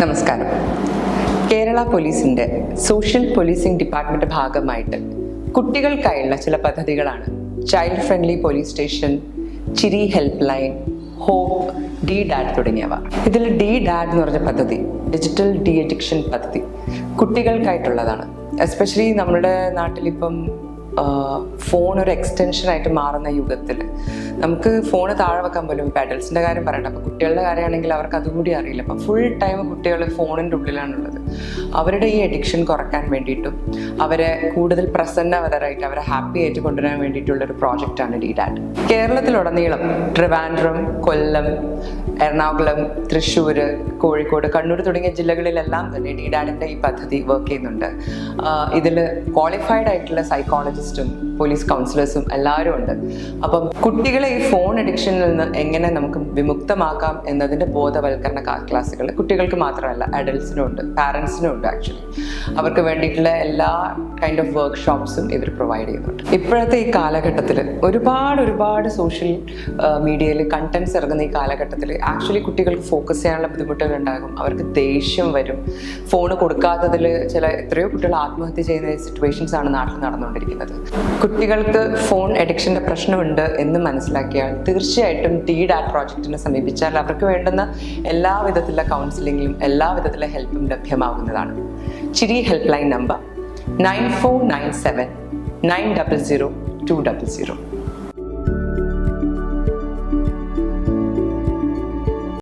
നമസ്കാരം. കേരള പോലീസിൻ്റെ social policing department ഭാഗമായിട്ട് കുട്ടികൾക്കായുള്ള ചില പദ്ധതികളാണ് ചൈൽഡ് ഫ്രണ്ട്ലി പോലീസ് സ്റ്റേഷൻ, ചിരി ഹെൽപ്പ് ലൈൻ, ഹോപ്പ്, ഡാഡ് തുടങ്ങിയവ. ഇതിൽ ഡാഡ് എന്ന് പറഞ്ഞ പദ്ധതി ഡിജിറ്റൽ ഡി അഡിക്ഷൻ പദ്ധതി കുട്ടികൾക്കായിട്ടുള്ളതാണ്. എസ്പെഷ്യലി നമ്മുടെ നാട്ടിലിപ്പം ഫോൺ ഒരു എക്സ്റ്റൻഷനായിട്ട് മാറുന്ന യുഗത്തിൽ നമുക്ക് ഫോണ് താഴെ വെക്കാൻ പോലും ഇപ്പം അഡൽസിൻ്റെ കാര്യം പറയണ്ട. അപ്പോൾ കുട്ടികളുടെ കാര്യമാണെങ്കിൽ അവർക്ക് അതുകൂടി അറിയില്ല. അപ്പം ഫുൾ ടൈം കുട്ടികൾ ഫോണിൻ്റെ ഉള്ളിലാണുള്ളത്. അവരുടെ ഈ അഡിക്ഷൻ കുറയ്ക്കാൻ വേണ്ടിയിട്ടും അവരെ കൂടുതൽ പ്രസന്നവതരായിട്ട് അവരെ ഹാപ്പി ആയിട്ട് കൊണ്ടുവരാൻ വേണ്ടിയിട്ടുള്ളൊരു പ്രോജക്റ്റാണ് ഡാഡ്. കേരളത്തിലുടനീളം ട്രിവാൻഡ്രം, കൊല്ലം, എറണാകുളം, തൃശ്ശൂർ, കോഴിക്കോട്, കണ്ണൂർ തുടങ്ങിയ ജില്ലകളിലെല്ലാം തന്നെ ഡാഡിൻ്റെ ഈ പദ്ധതി വർക്ക് ചെയ്യുന്നുണ്ട്. ഇതിൽ ക്വാളിഫൈഡ് ആയിട്ടുള്ള സൈക്കോളജിസ്റ്റും പോലീസ് കൗൺസിലേഴ്സും എല്ലാവരും ഉണ്ട്. അപ്പം കുട്ടികളെ ഈ ഫോൺ അഡിക്ഷനിൽ നിന്ന് എങ്ങനെ നമുക്ക് വിമുക്തമാക്കാം എന്നതിൻ്റെ ബോധവൽക്കരണ ക്ലാസ്സുകൾ കുട്ടികൾക്ക് മാത്രമല്ല അഡൽസിനും ഉണ്ട്, പാരൻസിനും ഉണ്ട്. ആക്ച്വലി അവർക്ക് വേണ്ടിയിട്ടുള്ള എല്ലാ കൈൻഡ് ഓഫ് വർക്ക്ഷോപ്സും ഇവർ പ്രൊവൈഡ് ചെയ്യുന്നുണ്ട്. ഇപ്പോഴത്തെ ഈ കാലഘട്ടത്തിൽ ഒരുപാട് സോഷ്യൽ മീഡിയയിൽ കണ്ടന്റ്സ് ഇറങ്ങുന്ന ഈ കാലഘട്ടത്തിൽ ആക്ച്വലി കുട്ടികൾക്ക് ഫോക്കസ് ചെയ്യാനുള്ള ബുദ്ധിമുട്ടുകൾ ഉണ്ടാകും. അവർക്ക് ദേഷ്യം വരും. ഫോൺ കൊടുക്കാത്തതിൽ എത്രയോ കുട്ടികൾ ആത്മഹത്യ ചെയ്യുന്ന സിറ്റുവേഷൻസ് ആണ് നാട്ടിൽ നടന്നുകൊണ്ടിരിക്കുന്നത്. കുട്ടികൾക്ക് ഫോൺ അഡിക്ഷൻ്റെ പ്രശ്നമുണ്ട് എന്ന് മനസ്സിലാക്കിയാൽ തീർച്ചയായിട്ടും ഡാഡ് പ്രോജക്റ്റിനെ സമീപിച്ചാൽ അവർക്ക് വേണ്ടുന്ന എല്ലാ വിധത്തിലുള്ള കൗൺസിലിംഗിലും എല്ലാ വിധത്തിലുള്ള ഹെൽപ്പും ലഭ്യമാകുന്നതാണ്. ചിരി ഹെൽപ്പ് ലൈൻ നമ്പർ 9497 900 200.